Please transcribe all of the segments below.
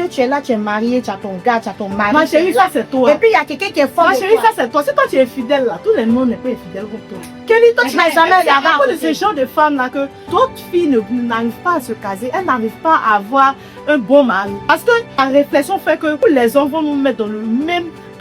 que tu es là, tu es marié, tu as ton gars, tu as ton mari. Ma chérie, ça c'est toi. Et puis il y a quelqu'un qui est fort. Ma de chérie, toi. ça c'est toi. Si toi tu es fidèle là, tout le monde n'est pas fidèle comme toi. Kelly, toi tu n'as jamais regardé à à cause de côté. ce genre de femmes là que d'autres filles n'arrivent pas à se caser, elles n'arrivent pas à avoir un bon mari. Parce que la réflexion fait que les hommes vont nous mettre dans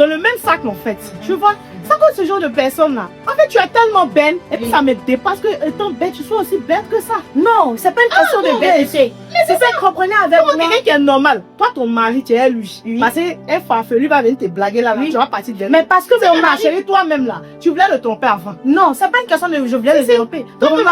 le même sac en fait. Tu vois? C'est à cause de ce genre de personnes là. En fait, tu es tellement belle et puis ça me dépasse que étant bête, tu sois aussi bête que ça. Non, c'est pas une question de bêtise. C'est ça, comprenez avec moi. Quelqu'un qui est normal. Toi, ton mari, tu es lui. Oui. Parce qu'un farfelu va venir te blaguer là, Oui. tu vas partir de Mais parce que mais mon ma mari. chérie, toi-même là, tu voulais le tromper avant. Non, c'est pas une question de je voulais le développer. Toi-même,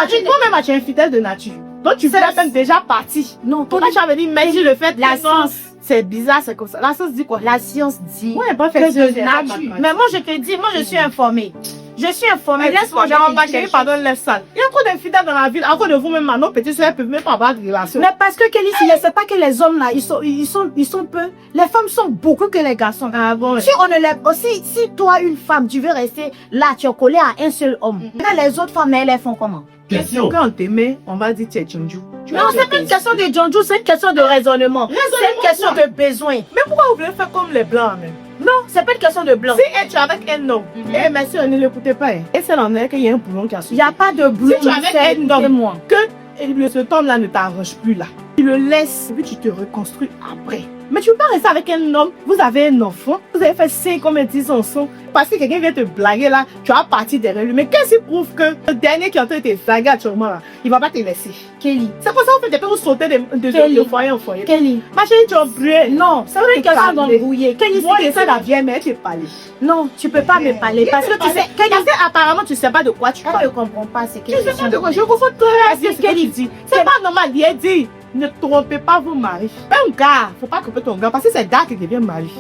tu es infidèle de nature. Donc, tu voulais même déjà partir. Non, Toi, tu avais dit, mais si le fait, La science. c'est bizarre, c'est comme ça. La science dit quoi? La science dit Ouais, pas que fait de nature. Mais moi, je te dis, moi, je suis informée. Je suis informée. Laisse-moi, ma chérie, pardonne les salles. Il y a encore d'infidèles dans la ville, encore de vous-même, nos petites soeurs peuvent même pas avoir de relation. Mais parce que Kelly, ne sait pas que les hommes là, ils sont peu. Les femmes sont beaucoup que les garçons. Ah bon? Si on ne lève aussi, si toi, une femme, tu veux rester là, tu es collé à un seul homme. Mais les autres femmes, elles font comment? Question. Quand on t'aimait, on va dire tu es Tchondjou. Non, c'est pas une question de Djondjou, c'est une question de raisonnement. C'est une question de besoin. Mais pourquoi vous voulez faire comme les blancs, même? Non, c'est pas une question de blanc. Si tu es avec un homme, eh, mais si on ne l'écoutait pas, hein, et c'est l'en est qu'il y a un boulon qui a Il suivi. n'y a pas de bleu. Si tu es avec un homme, moi. que ce homme-là ne t'arrange plus là, tu le laisses, et puis tu te reconstruis après. Mais tu peux pas rester avec un homme, vous avez un enfant, vous avez fait 5 comme 10 enfants, parce que quelqu'un vient te blaguer là, tu vas partir derrière lui. Mais qu'est-ce qui prouve que le dernier qui est en train de te blaguer actuellement là, il va pas te laisser? Kelly. C'est pour ça qu'on fait des peu vous sauter de foyer en foyer. Kelly. Ma chérie, tu as brûlé. Non, c'est pas une question d'embrouiller. Kelly, Moi, c'est je que sais la vieille mère qui parle. non, tu peux pas me parler parce que tu sais, Kelly, Parce qu'apparemment, tu sais pas de quoi tu elle parles. ne comprend pas ce que Je sais pas de quoi, je comprends très bien ce que tu dis. C'est pas normal, il a dit, ne trompez pas vos maris. Un gars, faut pas tromper ton gars, parce que c'est gars qui devient mari.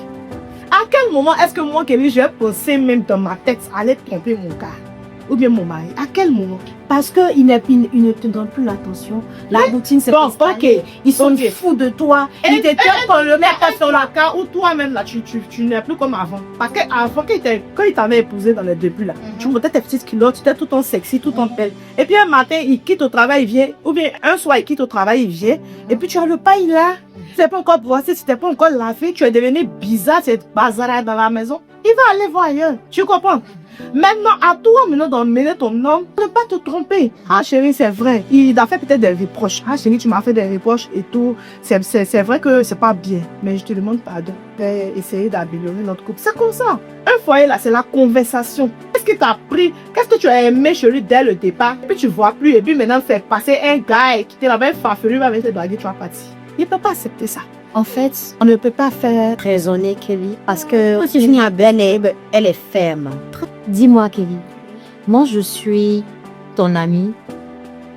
À quel moment est-ce que moi, Kelly, je vais penser même dans ma tête à aller tromper mon gars ou bien mon mari? À quel moment? parce qu'il ne te donne plus l'attention. La routine, c'est Bon, pas ok. Ils sont Ok. fous de toi. Et Ils te tiennent quand le mec est sur la cas où toi-même là, tu n'es plus comme avant. Parce qu'avant, quand il t'avait épousé dans les débuts là, tu montais tes petites culottes, tu étais tout en sexy, tout en belle. Et puis un matin, il quitte au travail, il vient, ou bien un soir, il quitte au travail, il vient, et puis tu as le paille là. Tu n'es pas encore brossé, tu n'es pas encore lavé, tu es devenu bizarre, tu es bazar dans la maison. Il va aller voir ailleurs. Tu comprends? Maintenant, à toi maintenant d'emmener ton homme, ne pas te tromper. Ah chérie, c'est vrai. Il a fait peut-être des reproches. Ah chérie, tu m'as fait des reproches et tout. C'est vrai que c'est pas bien. Mais je te demande pardon. Je vais essayer d'améliorer notre couple. C'est comme ça. Un foyer là, c'est la conversation. Qu'est-ce que tu as pris? Qu'est-ce que tu as aimé chez lui dès le départ? Et puis tu vois plus. Et puis maintenant, c'est passer un gars qui était là-bas, farfelu, va venir te draguer, tu vas partir. Il ne peut pas accepter ça. En fait, on ne peut pas faire raisonner Kelly parce que si je viens à Beneb, elle est ferme. Dis-moi Kelly, moi je suis ton amie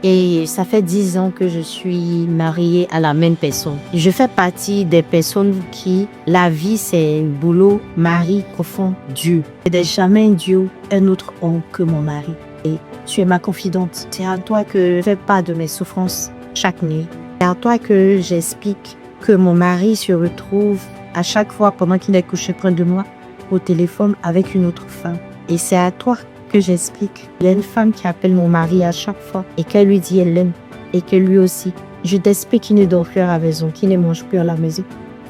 et ça fait 10 ans que je suis mariée à la même personne. Je fais partie des personnes qui, la vie c'est boulot, mari, profond, Dieu. Il n'y a jamais un Dieu, un autre homme que mon mari. Et tu es ma confidente. C'est à toi que je fais part de mes souffrances chaque nuit. C'est à toi que j'explique que mon mari se retrouve à chaque fois pendant qu'il est couché près de moi au téléphone avec une autre femme. Et c'est à toi que j'explique. Il y a une femme qui appelle mon mari à chaque fois et qu'elle lui dit elle l'aime et que lui aussi. Je t'explique qu'il ne dort plus à la maison, qu'il ne mange plus à la maison.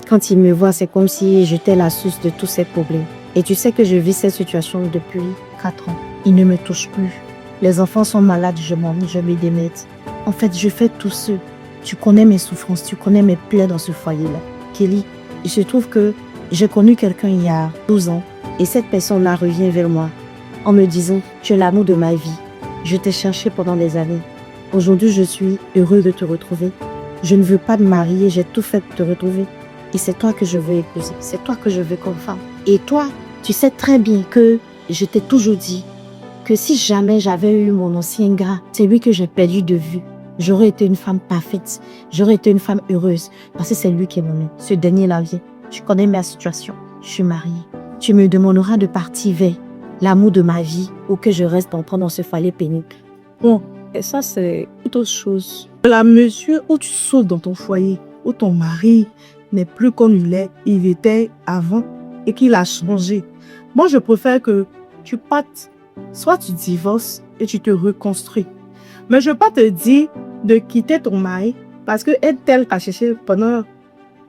Quand il me voit, c'est comme si j'étais la source de tous ses problèmes. Et tu sais que je vis cette situation depuis 4 ans. Il ne me touche plus. Les enfants sont malades, je me démerde. En fait, je fais tout ce. Tu connais mes souffrances, tu connais mes plaies dans ce foyer-là. Kelly, il se trouve que j'ai connu quelqu'un il y a 12 ans et cette personne-là revient vers moi en me disant « Tu es l'amour de ma vie. Je t'ai cherché pendant des années. Aujourd'hui, je suis heureux de te retrouver. Je ne veux pas me marier, j'ai tout fait pour te retrouver. Et c'est toi que je veux épouser. C'est toi que je veux comme femme. Et toi, tu sais très bien que je t'ai toujours dit que si jamais j'avais eu mon ancien gars, c'est lui que j'ai perdu de vue. J'aurais été une femme parfaite. J'aurais été une femme heureuse. Parce que c'est lui qui est mon nom. Ce dernier-là vient. Tu connais ma situation. Je suis mariée. Tu me demanderas de partir vers l'amour de ma vie ou que je reste dans ce foyer pénible. Bon, et ça c'est toute autre chose. La mesure où tu sautes dans ton foyer, où ton mari n'est plus comme il était avant et qu'il a changé. Moi, je préfère que tu partes, soit tu divorces et tu te reconstruis. Mais je ne veux pas te dire de quitter ton mari parce que elle t'a cherché pendant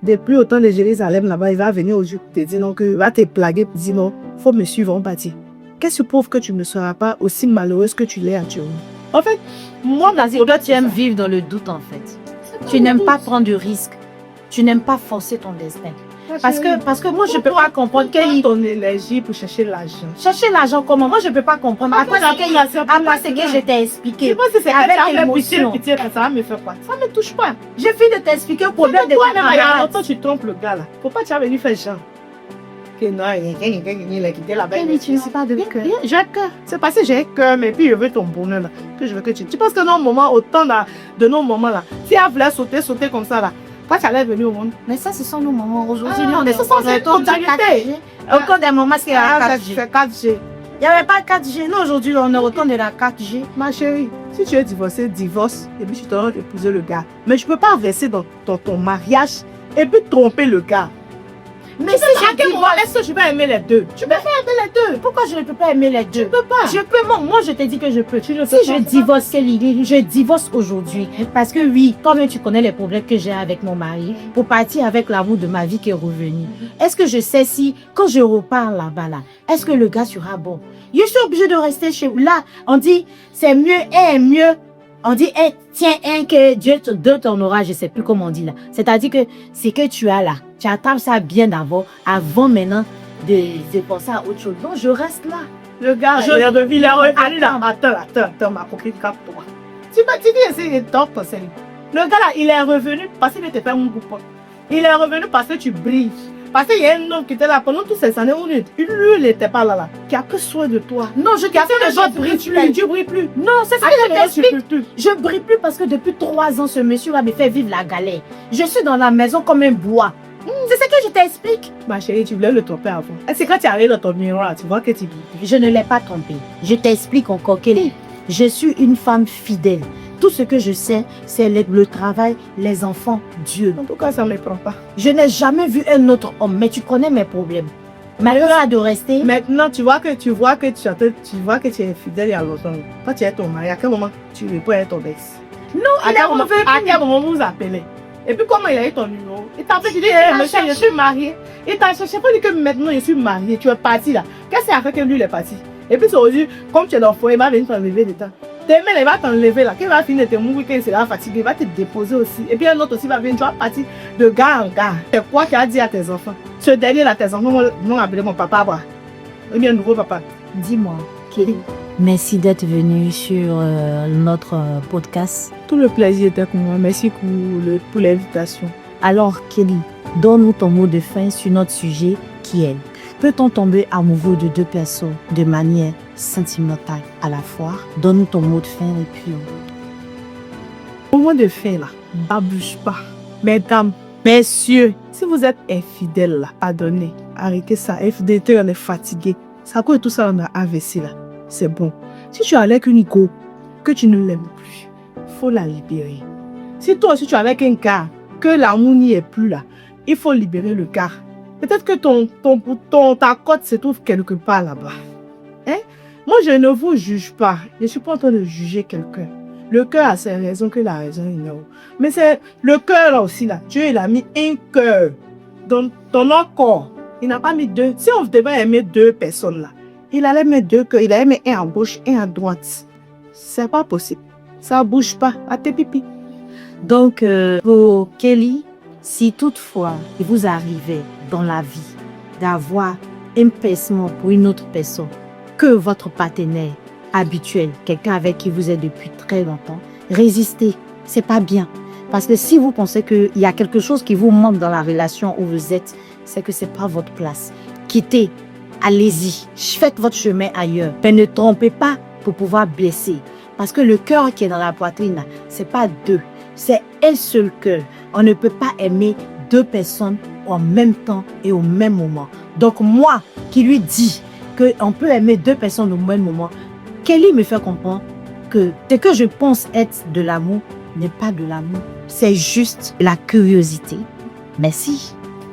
Depuis au temps de Jérusalem, là-bas, il va venir au jour te dire non, que va te plaguer, pour dire non, faut me suivre, on partit. Qu'est-ce qui prouve que tu ne seras pas aussi malheureuse que tu l'es actuellement? En fait, moi, Parce que toi, tu aimes vivre dans le doute, en fait. Tu n'aimes pas prendre de risques. Tu n'aimes pas forcer ton destin. Parce que moi, je ne peux pas comprendre quelle ton énergie pour chercher l'argent. chercher l'argent comment. Moi, je ne peux pas comprendre. Après ce que je t'ai expliqué, Je pense que c'est avec avec émotion. pitié, ça va me faire quoi? Ça me touche pas. J'ai fini de t'expliquer le problème de Toi, ta même, il y a camarade. longtemps, tu trompes le gars là. Faut pas que tu as venu faire genre. Que non, il a quitté là-bas. Kelly, tu n'as pas de cœur. J'ai un cœur. C'est parce que j'ai un cœur, mais puis je veux ton bonheur là. Que je veux que tu. Tu penses que nos moments, autant de nos moments là, si elle voulait sauter comme ça là, pourquoi tu allais venir au monde? Mais ça, ce sont nos moments. Aujourd'hui, Ah, on mais est ce sont ces au temps de continuités. 4G. Au temps des moments, c'est la 4G. C'est 4G. Il n'y avait pas 4G. Nous, aujourd'hui, on est au temps de la 4G. Ma chérie, si tu es divorcée, divorce et puis tu t'auras épousé le gars. Mais je peux pas verser dans ton mariage et puis tromper le gars. Mais si À je quel moment divorce, est-ce que je vais aimer les deux? Tu peux faire aimer les deux. pourquoi je ne peux pas aimer les deux? Tu peux pas. Je peux, moi je te dis que je peux. Tu ne Si peux je pas. divorce, Kelly, je divorce aujourd'hui. Parce que oui, toi-même tu connais les problèmes que j'ai avec mon mari pour partir avec l'amour de ma vie qui est revenu. Est-ce que je sais si, quand je repars là-bas, là, est-ce que le gars sera bon? Je suis obligée de rester chez vous. Là, on dit, c'est mieux, est mieux. On dit, tiens, que Dieu te donne ton aura, je sais plus comment on dit là. C'est-à-dire que c'est que tu as là. Tu attrapes ça bien d'abord, avant maintenant de penser à autre chose. Donc, je reste là. Le gars, il est revenu là. Attends, ma copine, capte-toi. Tu vas essayer de tordre ton cerveau. Le gars là, il est revenu parce qu'il n'était pas mon groupe. Il est revenu parce que tu brilles. Parce qu'il y a un homme qui était là pendant toutes ces années où lui, il n'était pas là. Qui a pris soin de toi. Non, je Qui a fait que les gens je brille brillent plus. plus. Tu brilles plus. Non, c'est ce À que je quel moment tu t'explique. peux plus? Je brille plus parce que depuis 3 ans, ce monsieur-là me fait vivre la galère. Je suis dans la maison comme un bois. C'est ce que je t'explique. Ma chérie, tu voulais le tromper avant. Et c'est quand tu arrives dans ton miroir, tu vois que tu brilles. Je ne l'ai pas trompé. Je t'explique encore, Kelly. Je suis une femme fidèle. Tout ce que je sais, c'est le travail, les enfants, Dieu. En tout cas, ça ne me prend pas. Je n'ai jamais vu un autre homme, mais tu connais mes problèmes. Malheureusement de rester. Maintenant, tu vois que tu es fidèle il y a longtemps. Quand tu es ton mari, à quel moment tu réponds à ton ex? Non, À quel moment vous vous appelez? Et puis comment il a eu ton numéro? Il t'a fait dire, monsieur, je suis mariée. Il t'a cherché pour dire que maintenant je suis mariée, tu es parti là. Qu'est-ce qu'il a fait que lui il est parti? Et puis c'est aujourd'hui, comme tu es dans le foyer, il va venir t'enlever des temps. Demain, il va t'enlever là. Quand il va finir de te mourir, quand il sera fatigué, il va te déposer aussi. Et puis un autre aussi va venir, tu vas partir de gars en gars. C'est quoi tu as dit à tes enfants? Ce dernier là, tes enfants vont appeler mon papa, bah. Ou bien un nouveau papa. Dis-moi, Kelly, merci d'être venue sur notre podcast. Tout le plaisir était pour moi. Merci pour l'invitation. Alors, Kelly, donne-nous ton mot de fin sur notre sujet qui est: peut-on tomber amoureux de deux personnes de manière sentimentale à la fois? Donne-nous ton mot de fin et puis... Au moment de fin là, babouche pas. Mesdames, messieurs, si vous êtes infidèles là, pardonnez. Arrêtez ça. Infidélité, on est fatigué. C'est à cause de tout ça, on a investi là. C'est bon. Si tu es avec une go, que tu ne l'aimes plus, faut la libérer. Si toi aussi tu es avec un gars, que l'amour n'y est plus là, il faut libérer le gars. Peut-être que ta cote se trouve quelque part là-bas. Hein? Moi, je ne vous juge pas. Je ne suis pas en train de juger quelqu'un. Le cœur a ses raisons que la raison ignore. Mais c'est le cœur là aussi là. Dieu il a mis un cœur dans notre corps. Il n'a pas mis deux. Si on devait aimer deux personnes là, il allait mettre deux cœurs. Il allait mettre un à gauche et un à droite. C'est pas possible. Ça bouge pas. À tes pipis. Donc, pour Kelly, si toutefois il vous arrivait dans la vie d'avoir un pincement pour une autre personne, que votre partenaire habituel, quelqu'un avec qui vous êtes depuis très longtemps, résistez. C'est pas bien. Parce que si vous pensez qu'il y a quelque chose qui vous manque dans la relation où vous êtes, c'est que c'est pas votre place. Quittez. Allez-y. Faites votre chemin ailleurs. Mais ne trompez pas pour pouvoir blesser. Parce que le cœur qui est dans la poitrine, c'est pas deux. C'est un seul cœur. On ne peut pas aimer deux personnes en même temps et au même moment. Donc moi, qui lui dis qu'on peut aimer deux personnes au même moment, Kelly me fait comprendre que ce que je pense être de l'amour n'est pas de l'amour. C'est juste la curiosité. Merci.